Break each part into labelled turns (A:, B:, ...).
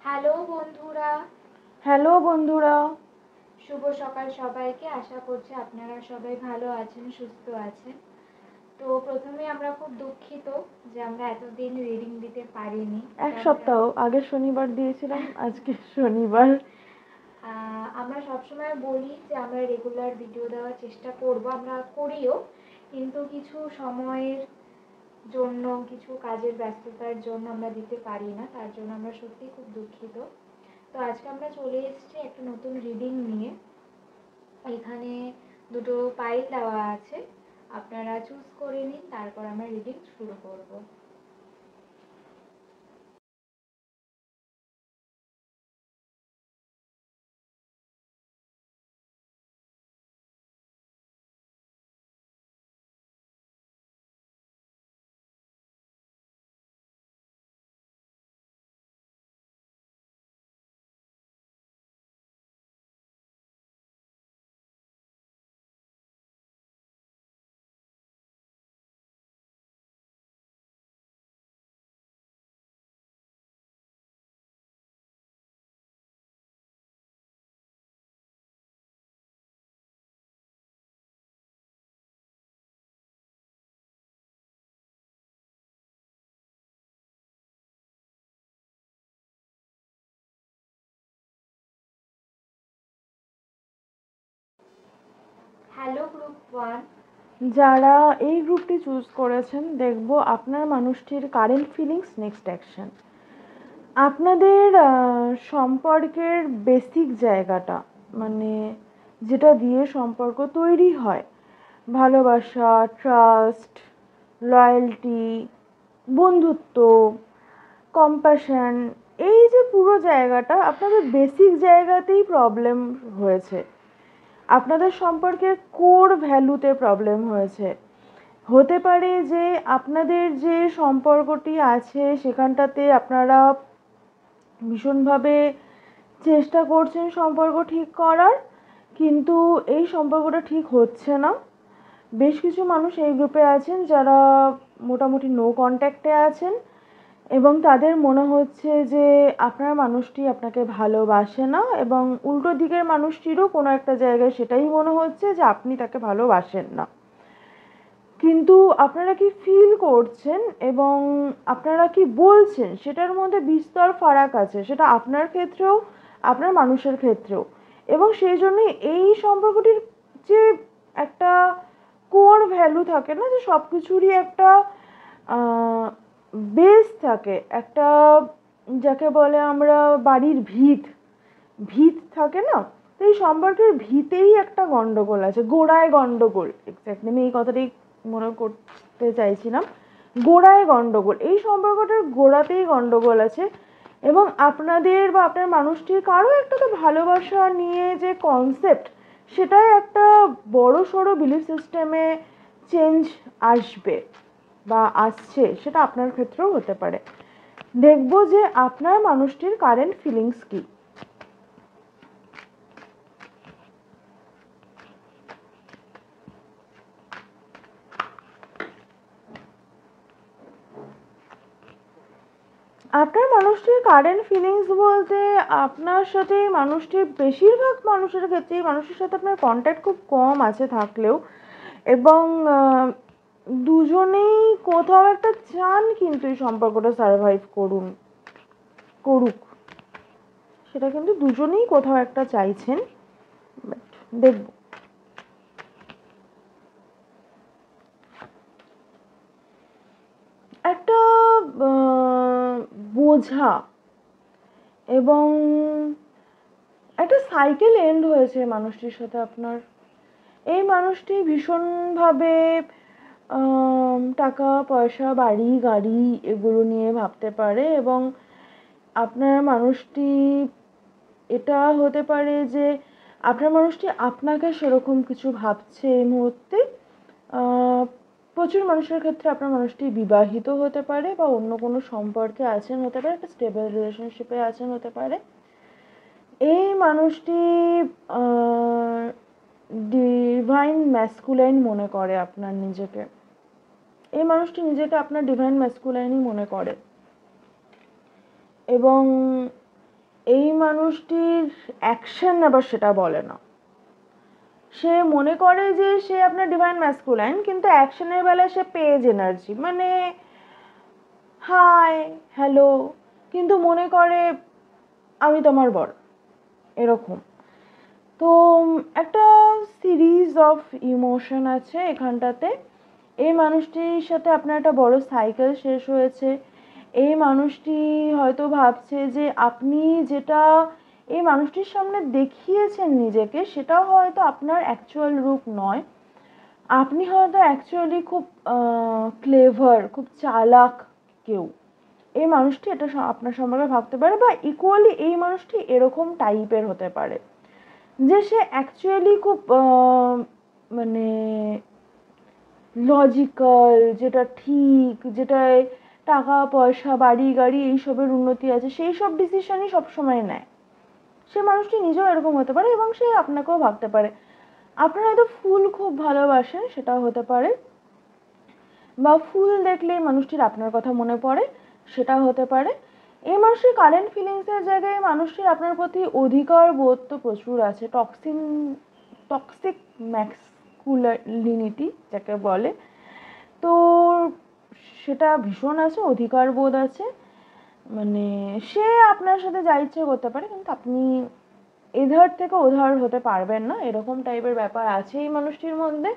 A: Hello বন্ধুরা,
B: hello বন্ধুরা।
A: শুভ সকাল সবাইকে। আশা করছি আপনারা সবাই ভালো আছেন, সুস্থ আছেন। তো প্রথমে আমরা খুব দুঃখিত যে আমরা এতদিন রিডিং দিতে পারিনি।
B: এক সপ্তাহ আগের শনিবার দিয়েছিলাম, আজকে শনিবার।
A: আমরা সবসময় বলি যে আমরা রেগুলার ভিডিও দেওয়ার চেষ্টা করব, আমরা করিও, কিন্তু কিছু সময়ের জন্য, কিছু কাজের ব্যস্ততার জন্য আমরা দিতে পারি না। তার জন্য আমরা সত্যিই খুব দুঃখিত। তো আজকে আমরা চলে এসেছি একটা নতুন রিডিং নিয়ে। এখানে দুটো পাইল দেওয়া আছে, আপনারা চুজ করে নিন, তারপর আমরা রিডিং শুরু করব। Hello group 1।
B: যারা এই গ্রুপটি চুজ করেছেন, দেখব আপনার মানুষটির কারেন্ট ফিলিংস, নেক্সট অ্যাকশন। আপনাদের সম্পর্কের বেসিক জায়গাটা, মানে যেটা দিয়ে সম্পর্ক তৈরি হয়, ভালোবাসা, ট্রাস্ট, লয়্যালটি, বন্ধুত্ব, কম্প্যাশন, এই যে পুরো জায়গাটা, আপনাদের বেসিক জায়গাতেই প্রবলেম হয়েছে। আপনাদের সম্পর্কের কোর ভ্যালুতে প্রবলেম হয়েছে। হতে পারে যে আপনাদের যে সম্পর্কটি আছে সেখানটাতে আপনারা ভীষণভাবে চেষ্টা করছেন সম্পর্ক ঠিক করার, কিন্তু এই সম্পর্কটা ঠিক হচ্ছে না। বেশ কিছু মানুষ এই গ্রুপে আছেন যারা মোটামুটি নো কন্ট্যাক্টে আছেন, এবং তাদের মনে হচ্ছে যে আপনার মানুষটি আপনাকে ভালোবাসে না, এবং উল্টো দিকের মানুষটিরও কোনো একটা জায়গায় সেটাই মনে হচ্ছে যে আপনি তাকে ভালোবাসেন না। কিন্তু আপনারা কি ফিল করছেন এবং আপনারা কি বলছেন সেটার মধ্যে বিস্তর ফারাক আছে, সেটা আপনার ক্ষেত্রেও, আপনার মানুষের ক্ষেত্রেও। এবং সেই জন্য এই সম্পর্কটির যে একটা কোর ভ্যালু থাকে না, যে সব কিছুরই একটা বেস থাকে, একটা যাকে বলে আমরা বাড়ির ভিত, ভিত থাকে না, তো এই সম্পর্কের ভিতেই একটা গন্ডগোল আছে, গোড়ায় গন্ডগোল। এক্স্যাক্টলি আমি এই কথাটাই মনে করতে চাইছিলাম, গোড়ায় গন্ডগোল। এই সম্পর্কটার গোড়াতেই গন্ডগোল আছে, এবং আপনাদের বা আপনার মানুষটির কারো একটা তো ভালোবাসা নিয়ে যে কনসেপ্ট, সেটাই একটা বড় সড়ো বিলিফ সিস্টেমে চেঞ্জ আসবে বা আসছে, সেটা আপনার ক্ষেত্রেও হতে পারে। দেখব যে আপনার মানুষটির কারেন্ট ফিলিংস কি। আপনার মানুষটির কারেন্ট ফিলিংস বলতে, আপনার সাথে মানুষটির, বেশিরভাগ মানুষের ক্ষেত্রেই মানুষের সাথে আপনার কন্ট্যাক্ট খুব কম আছে থাকলেও, এবং দুজনেই কোথাও একটা চান কিন্তু এই সম্পর্কটা সারভাইভ করুক, সেটা কিন্তু দুজনেই কোথাও একটা চাইছেন। বাট দেখব একটা বোঝা, এবং একটা সাইকেল এন্ড হয়েছে মানুষটির সাথে আপনার। এই মানুষটি ভীষণভাবে টাকা পয়সা, বাড়ি গাড়ি এগুলো নিয়ে ভাবতে পারে, এবং আপনার মানুষটি, এটা হতে পারে যে আপনার মানুষটি আপনাকে সেরকম কিছু ভাবছে এই মুহূর্তে। প্রচুর মানুষের ক্ষেত্রে আপনার মানুষটি বিবাহিত হতে পারে, বা অন্য কোনো সম্পর্কে আছেন হতে পারে, একটা স্টেবল রিলেশনশিপে আছেন হতে পারে। এই মানুষটি ডিভাইন ম্যাসকুলাইন মনে করে আপনার নিজেকে। এই মানুষটি নিজেকে আপনার ডিভাইন ম্যাসকুলাইনই মনে করে, এবং এই মানুষটির অ্যাকশন আবার সেটা বলে না। সে মনে করে যে সে আপনার ডিভাইন ম্যাসকুলাইন, কিন্তু অ্যাকশনের বেলায় সে পেজ এনার্জি, মানে হাই হ্যালো, কিন্তু মনে করে আমি তোমার বর, এরকম। তো একটা সিরিজ অফ ইমোশন আছে এখানটাতে। এই মানুষটির সাথে আপনার একটা বড় সাইকেল শেষ হয়েছে। এই মানুষটি হয়তো ভাবছে যে আপনি যেটা এই মানুষটির সামনে দেখিয়েছেন নিজেকে, সেটাও হয়তো আপনার অ্যাকচুয়াল রূপ নয়। আপনি হয়তো অ্যাকচুয়ালি খুব ক্লেভার, খুব চালাক কেউ। এই মানুষটি এটা আপনার সম্পর্কে ভাবতে পারে, বা ইকুয়ালি এই মানুষটি এরকম টাইপের হতে পারে যে সে অ্যাকচুয়ালি খুব মানে লজিক্যাল, যেটা ঠিক, যেটায় টাকা পয়সা বাড়ি গাড়ি এইসবের উন্নতি আছে, সেই সব ডিসিশনই সবসময় নেয়। সে মানুষটি নিজেও এরকম হতে পারে, এবং সে আপনাকেও ভাবতে পারে। আপনারা হয়তো ফুল খুব ভালোবাসেন, সেটাও হতে পারে, বা ফুল দেখলে মানুষটির আপনার কথা মনে পড়ে, সেটাও হতে পারে। এই মানুষটির কারেন্ট ফিলিংসের জায়গায় মানুষটির আপনার প্রতি অধিকার বোধ তো প্রচুর আছে, টক্সিক ম্যাসকুলিনিটি যাকে বলে, তো সেটা ভীষণ আছে, অধিকার বোধ আছে। মানে সে আপনার সাথে যা ইচ্ছে করতে পারে, কিন্তু আপনি এধার থেকে ওধার হতে পারবেন না, এরকম টাইপের ব্যাপার আছে এই মানুষটির মধ্যে।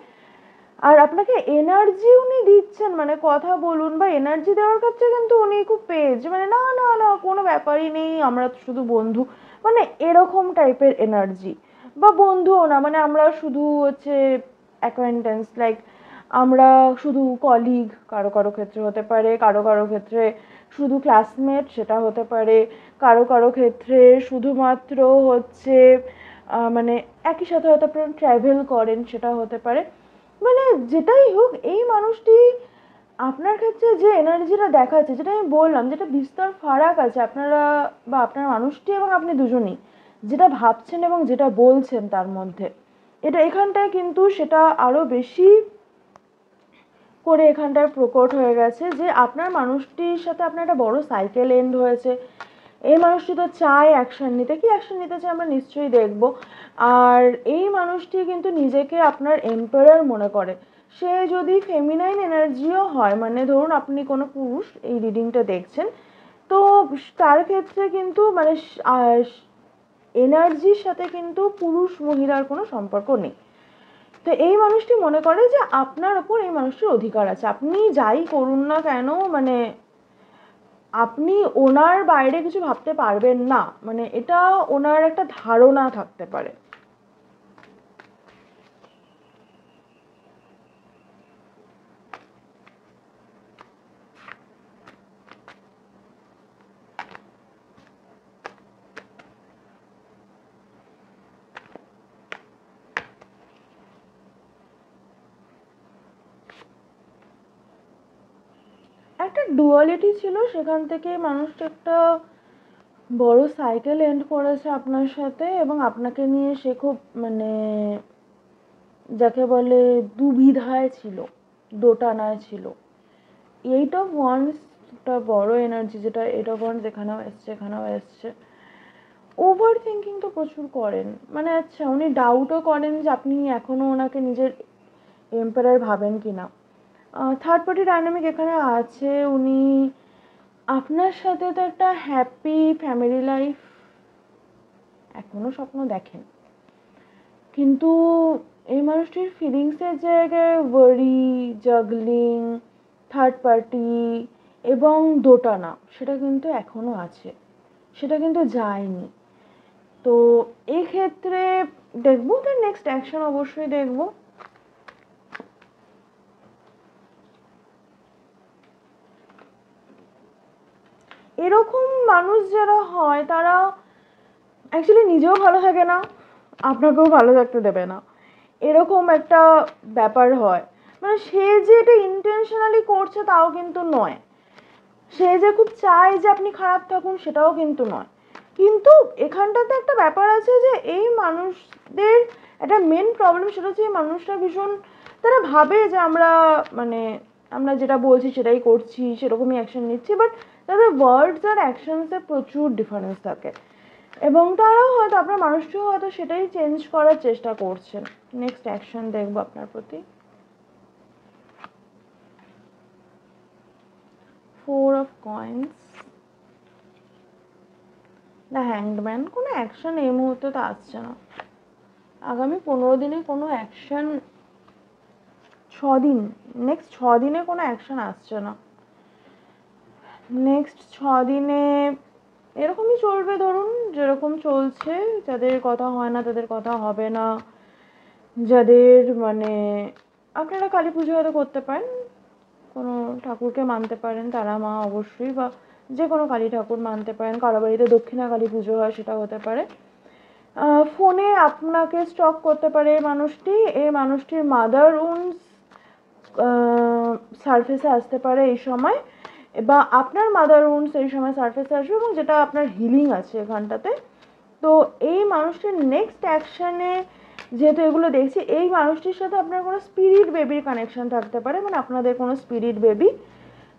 B: আর আপনাকে এনার্জি উনি দিচ্ছেন, মানে কথা বলুন বা এনার্জি দেওয়ার ক্ষেত্রে কিন্তু উনি খুব পেজ, মানে না না না কোনো ব্যাপারই নেই, আমরা শুধু বন্ধু, মানে এরকম টাইপের এনার্জি। বা বন্ধুও না, মানে আমরা শুধু হচ্ছে অ্যাকোয়েন্টেন্স, লাইক আমরা শুধু কলিগ, কারো কারো ক্ষেত্রে হতে পারে, কারো কারো ক্ষেত্রে শুধু ক্লাসমেট, সেটা হতে পারে, কারো কারো ক্ষেত্রে শুধুমাত্র হচ্ছে মানে একই সাথে হয়তো আপনারা ট্র্যাভেল করেন, সেটা হতে পারে। মানে যেটাই হোক, এই মানুষটি আপনার ক্ষেত্রে যে এনার্জিটা দেখাচ্ছে, যেটা আমি বললাম, যেটা বিস্তর ফারাক আছে আপনারা বা আপনার মানুষটি এবং আপনি দুজনেই যেটা ভাবছেন এবং যেটা বলছেন তার মধ্যে, এটা এখানটায় কিন্তু সেটা আরো বেশি করে এখানটায় প্রকট হয়ে গেছে যে আপনার মানুষটির সাথে আপনার একটা বড় সাইকেল এন্ড হয়েছে। এই মানুষটি তো চায় অ্যাকশন নিতে, কি অ্যাকশন নিতে চায় আমরা নিশ্চয়ই দেখব। আর এই মানুষটি কিন্তু নিজেকে আপনার এম্পারার মনে করে। সে যদি ফেমিনাইন এনার্জিও হয়, মানে ধরুন আপনি কোনো পুরুষ এই রিডিংটা দেখছেন, তো তার ক্ষেত্রে কিন্তু মানে এনার্জির সাথে কিন্তু পুরুষ মহিলার কোনো সম্পর্ক নেই। তো এই মানুষটি মনে করে যে আপনার ওপর এই মানুষটির অধিকার আছে, আপনি যাই করুন না কেন, মানে আপনি ওনার বাইরে কিছু ভাবতে পারবেন না, মানে এটা ওনার একটা ধারণা থাকতে পারে। একটা ডুয়ালিটি ছিল, সেখান থেকে মানুষটা একটা বড় সাইকেল এন্ড করেছে আপনার সাথে, এবং আপনাকে নিয়ে সে খুব মানে যাকে বলে দুবিধায় ছিল, দোটানায় ছিল। এইট অফ ওয়ান্স একটা বড় এনার্জি, যেটা এইট অফ ওয়ান্স এখানেও এসছে, এখানেও এসছে। ওভার থিঙ্কিং তো প্রচুর করেন, মানে আচ্ছা উনি ডাউটও করেন যে আপনি এখনো ওনাকে নিজের এম্পারার ভাবেন কিনা। থার্ড পার্টি ডাইনামিক এখানে আছে, উনি আপনার সাথে তো একটা হ্যাপি ফ্যামিলি লাইফ এখনো স্বপ্ন দেখেন, কিন্তু এই মানুষটির ফিলিংসের জায়গায় ওয়ারি, জাগলিং, থার্ড পার্টি এবং দোটানা, সেটা কিন্তু এখনো আছে, সেটা কিন্তু যায়নি। তো এই ক্ষেত্রে দেখবো তার নেক্সট অ্যাকশন, অবশ্যই দেখবো। এরকম মানুষ যারা হয় তারা অ্যাকচুয়ালি নিজেও ভালো থাকে না, আপনাকেও ভালো থাকতে দেবে না, এরকম একটা ব্যাপার হয়। মানে সে যে এটা ইন্টেনশনালি করছে তাও কিন্তু নয়, সে যে খুব চায় যে আপনি খারাপ থাকুন সেটাও কিন্তু নয়। কিন্তু এখানটাতে একটা ব্যাপার আছে যে এই মানুষদের একটা মেন প্রবলেম, সেটা হচ্ছে এই মানুষরা ভীষণ, তারা ভাবে যে আমরা মানে আমরা যেটা বলছি সেটাই করছি, সেরকমই অ্যাকশন নিচ্ছি, বাট তাদের ওয়ার্ডস আর অ্যাকশনসে প্রচুর ডিফারেন্স থাকে। এবং তারাও হয়তো আপনার মানুষটিও হয়তো সেটাই চেঞ্জ করার চেষ্টা করছেন। নেক্সট অ্যাকশন দেখবো আপনার প্রতি। 4 of coins, দ্য হ্যাংডম্যান। কোনো অ্যাকশন এই মুহূর্তে তো আসছে না। আগামী 15 দিনে কোনো অ্যাকশন, 6 দিন, নেক্সট 6 দিনে কোনো অ্যাকশন আসছে না। নেক্সট 6 দিনে এরকমই চলবে, ধরুন যেরকম চলছে। যাদের কথা হয় না তাদের কথা হবে না। যাদের মানে আপনারা কালী পুজো হয়তো করতে পারেন, কোনো ঠাকুরকে মানতে পারেন, তারা মা অবশ্যই, বা যে কোনো কালী ঠাকুর মানতে পারেন। কারো বাড়িতে দক্ষিণা কালী পুজো হয়, সেটা হতে পারে। ফোনে আপনাকে স্টক করতে পারে এই মানুষটি। এই মানুষটির মাদার উন্স সারফেসে আসতে পারে এই সময়, বা আপনার মাদার উন্স এই সময় সারফেসে আসবে, এবং যেটা আপনার হিলিং আছে এখানটাতে। তো এই মানুষটির নেক্সট অ্যাকশানে, যেহেতু এগুলো দেখছি, এই মানুষটির সাথে আপনার কোনো স্পিরিট বেবির কানেকশন থাকতে পারে, মানে আপনাদের কোনো স্পিরিট বেবি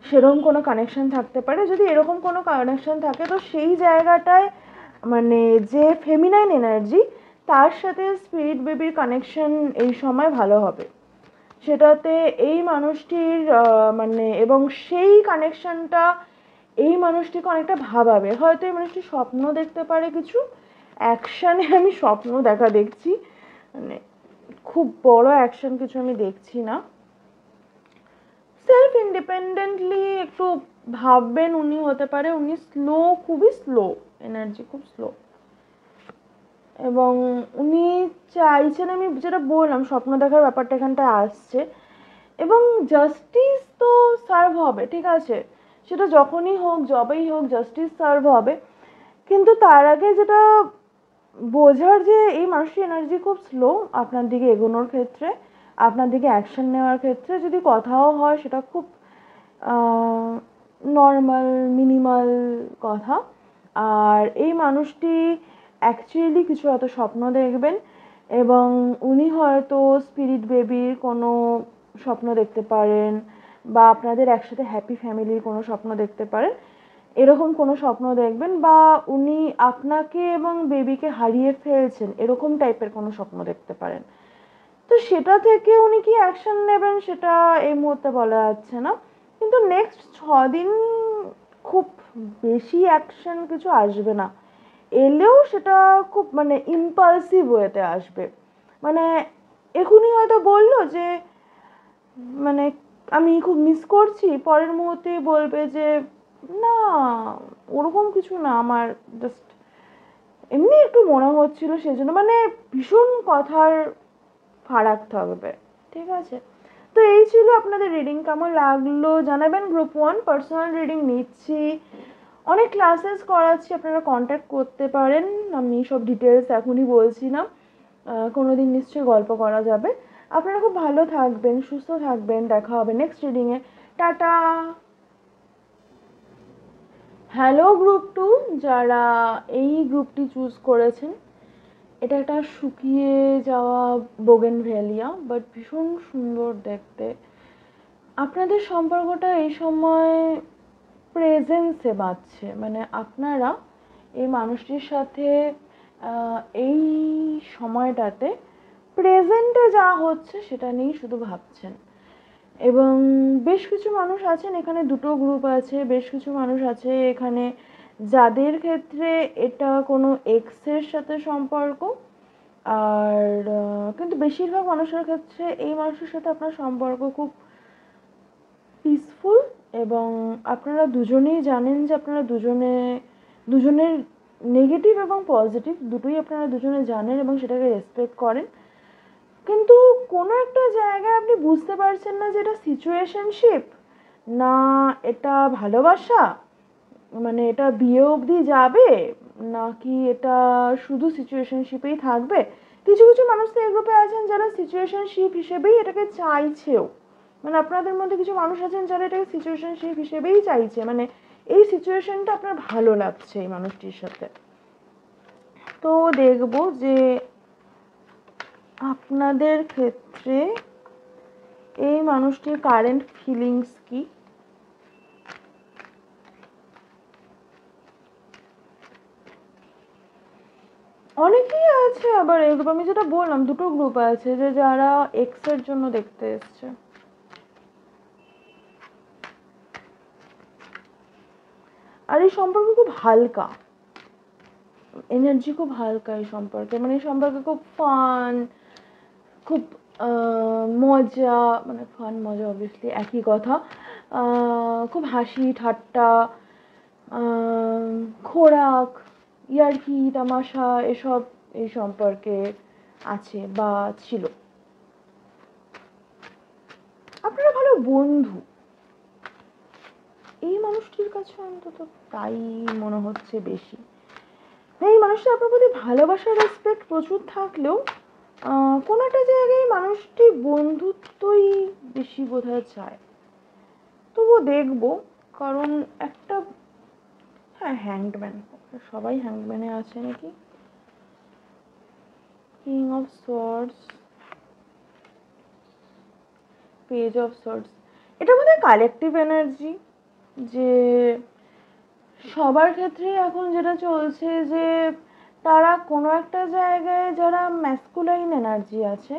B: সেরকম কোনো কানেকশন থাকতে পারে। যদি এরকম কোনো কানেকশন থাকে, তো সেই জায়গাটায় মানে যে ফেমিনাইন এনার্জি, তার সাথে স্পিরিট বেবির কানেকশন এই সময় ভালো হবে। সেটাতে এই মানুষটির মানে, এবং সেই কানেকশনটা এই মানুষটিকে অনেকটা ভাবাবে। হয়তো এই মানুষটি স্বপ্ন দেখতে পারে কিছু অ্যাকশানে। আমি স্বপ্ন দেখা দেখছি, মানে খুব বড় অ্যাকশন কিছু আমি দেখছি না। সেলফ ইন্ডিপেন্ডেন্টলি একটু ভাববেন উনি, হতে পারে উনি স্লো, খুবই স্লো এনার্জি, খুব স্লো। এবং উনি চাইছেন, আমি যেটা বললাম স্বপ্ন দেখার ব্যাপারটা এখানটায় আসছে, এবং জাস্টিস তো সার্ভ হবে, ঠিক আছে, সেটা যখনই হোক, যবেই হোক, জাস্টিস সার্ভ হবে। কিন্তু তার আগে যেটা বোঝার, যে এই মানুষটির এনার্জি খুব স্লো আপনার দিকে এগোনোর ক্ষেত্রে, আপনার দিকে অ্যাকশন নেওয়ার ক্ষেত্রে। যদি কথাও হয় সেটা খুব নর্মাল মিনিমাল কথা। আর এই মানুষটি অ্যাকচুয়ালি কিছু হয়তো স্বপ্ন দেখবেন, এবং উনি হয়তো স্পিরিট বেবির কোনো স্বপ্ন দেখতে পারেন, বা আপনাদের একসাথে হ্যাপি ফ্যামিলির কোনো স্বপ্ন দেখতে পারেন। এরকম কোনো স্বপ্ন দেখবেন, বা উনি আপনাকে এবং বেবিকে হারিয়ে ফেলছেন এরকম টাইপের কোনো স্বপ্ন দেখতে পারেন। তো সেটা থেকে উনি কি অ্যাকশন নেবেন সেটা এই মুহূর্তে বলা যাচ্ছে না। কিন্তু নেক্সট 6 দিন খুব বেশি অ্যাকশন কিছু আসবে না, এলেও সেটা খুব মানে ইম্পালসিভ ওয়েতে আসবে। মানে এখনই হয়তো বললো যে মানে আমি খুব মিস করছি, পরের মুহূর্তেই বলবে যে না ওরকম কিছু না, আমার জাস্ট এমনি একটু মনে হচ্ছিল সেজন্য। মানে ভীষণ কথার ফারাক থাকবে, ঠিক আছে। তো এই ছিল আপনাদের রিডিং। কেমন লাগলো জানাবেন। গ্রুপ 1 পার্সোনাল রিডিং নিচ্ছি, অনেক ক্লাসেস করাচ্ছি, আপনারা কন্ট্যাক্ট করতে পারেন। আমি সব ডিটেলস এখনই বলছি না, কোনোদিন নিশ্চয়ই গল্প করা যাবে। আপনারা খুব ভালো থাকবেন, সুস্থ থাকবেন, দেখা হবে নেক্সট রিডিংয়ে। টাটা। হ্যালো গ্রুপ 2, যারা এই গ্রুপটি চুজ করেছেন, এটা একটা শুকিয়ে যাওয়া বোগেনভেলিয়া, বাট ভীষণ সুন্দর দেখতে। আপনাদের সম্পর্কটা এই সময় প্রেজেন্সে বাঁচছে, মানে আপনারা এই মানুষটির সাথে এই সময়টাতে প্রেজেন্টে যা হচ্ছে সেটা নিয়েই শুধু ভাবছেন। এবং বেশ কিছু মানুষ আছেন এখানে, দুটো গ্রুপ আছে, বেশ কিছু মানুষ আছে এখানে যাদের ক্ষেত্রে এটা কোনো এক্সের সাথে সম্পর্ক। আর কিন্তু বেশিরভাগ মানুষের ক্ষেত্রে এই মানুষের সাথে আপনার সম্পর্ক খুব পিসফুল, এবং আপনারা দুজনেই জানেন যে আপনারা দুজনের নেগেটিভ এবং পজিটিভ দুটোই আপনারা দুজনে জানেন, এবং সেটাকে রেসপেক্ট করেন। কিন্তু কোনো একটা জায়গায় আপনি বুঝতে পারছেন না যে এটা সিচুয়েশনশিপ না এটা ভালোবাসা, মানে এটা বিয়ে অবধি যাবে নাকি এটা শুধু সিচুয়েশনশিপেই থাকবে। কিছু কিছু মানুষ তো এই গ্রুপে আছেন যারা সিচুয়েশনশিপ হিসেবেই এটাকে চাইছেও, মানে আপনাদের মধ্যে কিছু মানুষ আছেন যারা এটাকে সিচুয়েশনশিপ হিসেবেই চাইছে, মানে এই সিচুয়েশনটা আপনার ভালো লাগছে এই মানুষটির সাথে। তো দেখবো যে আপনাদের ক্ষেত্রে এই মানুষটির কারেন্ট ফিলিংস কি। অনেকেই আছে আবার এই গ্রুপ, আমি যেটা বললাম দুটো গ্রুপ আছে, যে যারা এক্স এর জন্য দেখতে এসছে। আর এই সম্পর্ক খুব হালকা, এনার্জি খুব হালকা এই সম্পর্কে, মানে এই সম্পর্কে খুব ফান, খুব মজা, মানে ফান মজা অবভিয়াসলি একই কথা, খুব হাসি ঠাট্টা, খোরাক, ইয়ার্কি তামাশা এসব এই সম্পর্কে আছে বা ছিল। আপনারা ভালো বন্ধু এই মানুষটির কাছে, অন্তত তাই মনে হচ্ছে বেশি। এই মানুষটা আপনার প্রতি ভালোবাসা রেসপেক্ট প্রচুর থাকলেও কোনো একটা জায়গায় মানুষটি বন্ধুত্বই বেশি বোধহয় চায়। তবুও দেখবো, কারণ একটা, হ্যাঁ হ্যাংডম্যান, সবাই হ্যাংডম্যানে আছে নাকি। King of swords, page of swords, এটা বোধহয় কালেকটিভ এনার্জি, যে সবার ক্ষেত্রে এখন যেটা চলছে যে তারা কোনো একটা জায়গায়, যারা ম্যাসকুলাইন এনার্জি আছে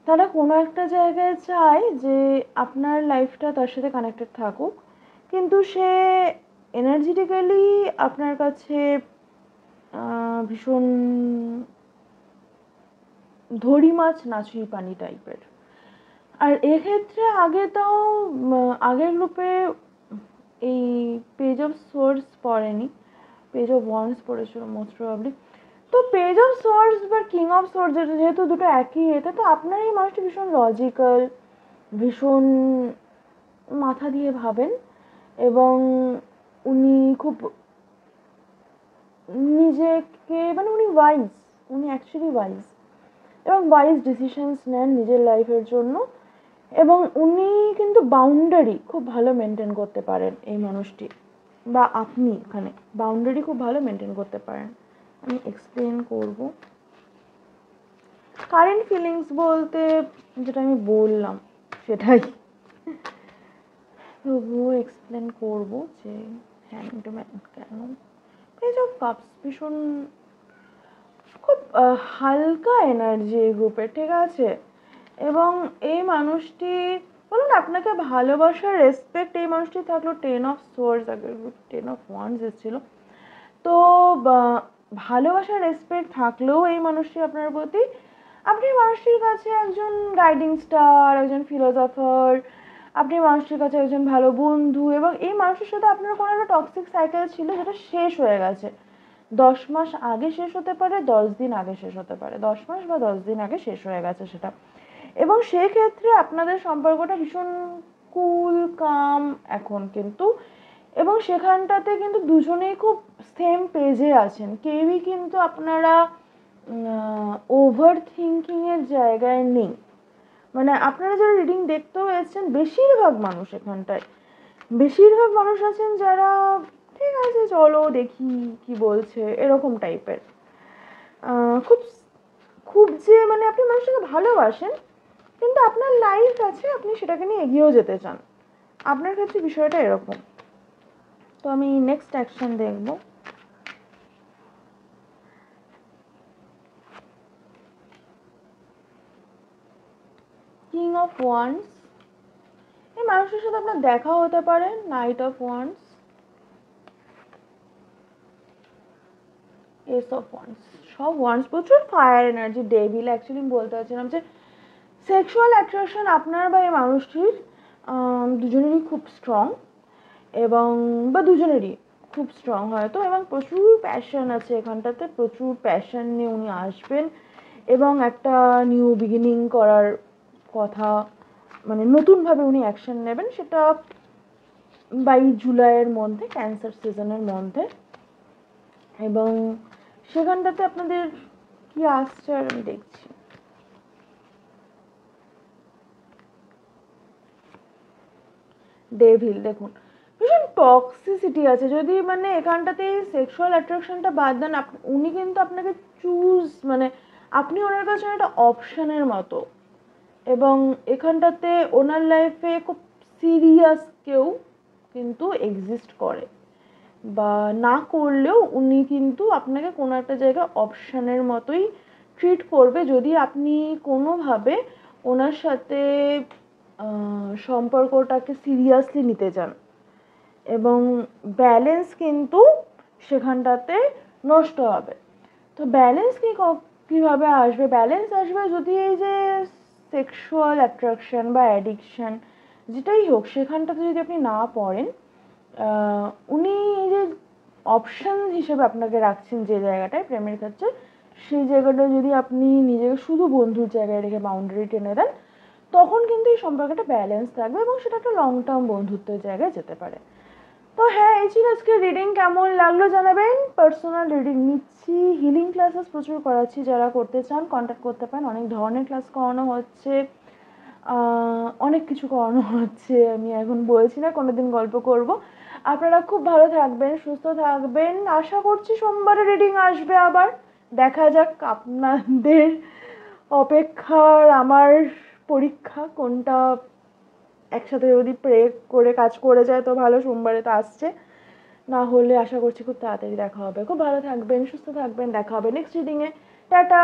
B: তারা কোনো একটা জায়গায় চায় যে আপনার লাইফটা তার সাথে কানেক্টেড থাকুক, কিন্তু সে এনার্জেটিক্যালি আপনার কাছে ভীষণ ধরি মাছ নাচুই পানি টাইপের। আর এক্ষেত্রে আগে তাও আগের গ্রুপে এই পেজ অফ সোর্স পড়েনি, পেজ অফ ওয়ান্স পড়েছিল মোস্ট প্রবাবলি। তো পেজ অফ সোর্স বা কিং অফ সোর্স যেহেতু দুটো একই এতে, তো আপনার এই মানুষটি ভীষণ লজিক্যাল, ভীষণ মাথা দিয়ে ভাবেন, এবং উনি খুব নিজেকে, মানে উনি ওয়াইজ, উনি অ্যাকচুয়ালি ওয়াইজ, এবং ওয়াইজ ডিসিশনস নেন নিজের লাইফের জন্য, এবং উনি কিন্তু বাউন্ডারি খুব ভালো মেনটেন করতে পারেন এই মানুষটি, বা আপনি এখানে বাউন্ডারি খুব ভালো মেনটেন করতে পারেন। আমি এক্সপ্লেন করব। কারেন্ট ফিলিংস বলতে যেটা আমি বললাম সেটাই, তবুও এক্সপ্লেন করব যে হ্যাংডম্যান কেন। পেজ অফ কাপস ভীষণ খুব হালকা এনার্জি এই গ্রুপের, ঠিক আছে, এবং এই মানুষটি বলুন আপনাকে ভালোবাসার রেসপেক্ট এই মানুষটি থাকলো। টেন অফ সোর্স, আগের গ্রুপ টেন অফ ওয়ান্স এসেছিল, তো ভালোবাসার রেসপেক্ট থাকলেও এই মানুষটি আপনার প্রতি, আপনি মানুষটির কাছে একজন গাইডিং স্টার, একজন ফিলোসফার, আপনি মানুষটির কাছে একজন ভালো বন্ধু, এবং এই মানুষের সাথে আপনার কোনো একটা টক্সিক সাইকেল ছিল যেটা শেষ হয়ে গেছে। 10 মাস আগে শেষ হতে পারে, 10 দিন আগে শেষ হতে পারে, 10 মাস বা 10 দিন আগে শেষ হয়ে গেছে সেটা, এবং সেক্ষেত্রে আপনাদের সম্পর্কটা ভীষণ কুল কাম এখন কিন্তু, এবং সেখানটাতে কিন্তু দুজনেই খুব সেম পেজে আছেন, কেউই কিন্তু আপনারা ওভার থিঙ্কিংয়ের জায়গায় নেই। মানে আপনারা যারা রিডিং দেখতেও এসেছেন, বেশিরভাগ মানুষ এখানটায়, বেশিরভাগ মানুষ আছেন যারা ঠিক আছে চলো দেখি কি বলছে এরকম টাইপের, খুব খুব যে মানে আপনি মানুষটাকে ভালোবাসেন, কিন্তু আপনার লাইফ আছে, আপনি সেটাকে নিয়ে এগিয়েও যেতে চান, আপনার ক্ষেত্রে বিষয়টা এরকম। তো আমি নেক্সট অ্যাকশন দেখব। কিং অফ ওয়ান্স, এই মানুষের সাথে আপনার দেখা হতে পারে। Night of wands, S of wands, সব ওয়ান্স, প্রচুর ফায়ার এনার্জি। ডেভিল, অ্যাকচুয়ালি আমি বলতে চাচ্ছিলাম যে সেক্সুয়াল অ্যাট্রাকশন আপনার বা এই মানুষটির দুজনেরই খুব স্ট্রং, এবং বা দুজনেরই খুব স্ট্রং হয়তো, এবং প্রচুর প্যাশন আছে এখানটাতে, প্রচুর প্যাশন নিয়ে উনি আসবেন, এবং একটা নিউ বিগিনিং করার কথা, মানে নতুনভাবে উনি অ্যাকশন নেবেন, সেটা 22 জুলাইয়ের মধ্যে, ক্যান্সার সিজনের মধ্যে, এবং সেখানটাতে আপনাদের কি আসছে আর আমি দেখছি। ডেভিল, দেখুন ভীষণ টক্সিসিটি আছে, যদি মানে এখানটাতে সেক্সুয়াল অ্যাট্রাকশনটা বাদ দেন, উনি কিন্তু আপনাকে চুজ, মানে আপনি ওনার কাছে একটা অপশনের মতো, এবং এখানটাতে ওনার লাইফে খুব সিরিয়াস কেউ কিন্তু এক্সিস্ট করে, বা না করলেও উনি কিন্তু আপনাকে কোনো একটা জায়গায় অপশানের মতোই ট্রিট করবে, যদি আপনি কোনোভাবে ওনার সাথে সম্পর্কটাকে সিরিয়াসলি নিতে চান। এবং ব্যালেন্স কিন্তু সেখানটাতে নষ্ট হবে। তো ব্যালেন্স কীভাবে আসবে? ব্যালেন্স আসবে যদি এই যে সেক্সুয়াল অ্যাট্রাকশন বা অ্যাডিকশন যেটাই হোক সেখানটাতে যদি আপনি না পড়েন, উনি এই যে অপশান হিসেবে আপনাকে রাখছেন যে জায়গাটায় প্রেমের ক্ষেত্রে, সেই জায়গাটা যদি আপনি নিজেকে শুধু বন্ধুর জায়গায় রেখে বাউন্ডারি টেনে দেন, তখন কিন্তু এই সম্পর্কটা ব্যালেন্স থাকবে এবং সেটা একটা লং টার্ম বন্ধুত্বের জায়গায় যেতে পারে। তো হ্যাঁ, এই ছিল আজকে রিডিং। কেমন লাগলো জানাবেন। পার্সোনাল রিডিং নিচ্ছি, হিলিং ক্লাসেস প্রচুর করাচ্ছি, যারা করতে চান কন্ট্যাক্ট করতে পারেন। অনেক ধরনের ক্লাস করানো হচ্ছে, অনেক কিছু করানো হচ্ছে, আমি এখন বলছি না, কোনোদিন গল্প করব। আপনারা খুব ভালো থাকবেন, সুস্থ থাকবেন। আশা করছি সোমবারে রিডিং আসবে আবার। দেখা যাক আপনাদের অপেক্ষার আমার পরীক্ষা কোনটা একসাথে যদি প্রে করে কাজ করে যায় তো ভালো, সোমবারে তো আসছে। না হলে আশা করছি খুব তাড়াতাড়ি দেখা হবে। খুব ভালো থাকবেন, সুস্থ থাকবেন, দেখা হবে নেক্সট রিডিংয়ে। টাটা।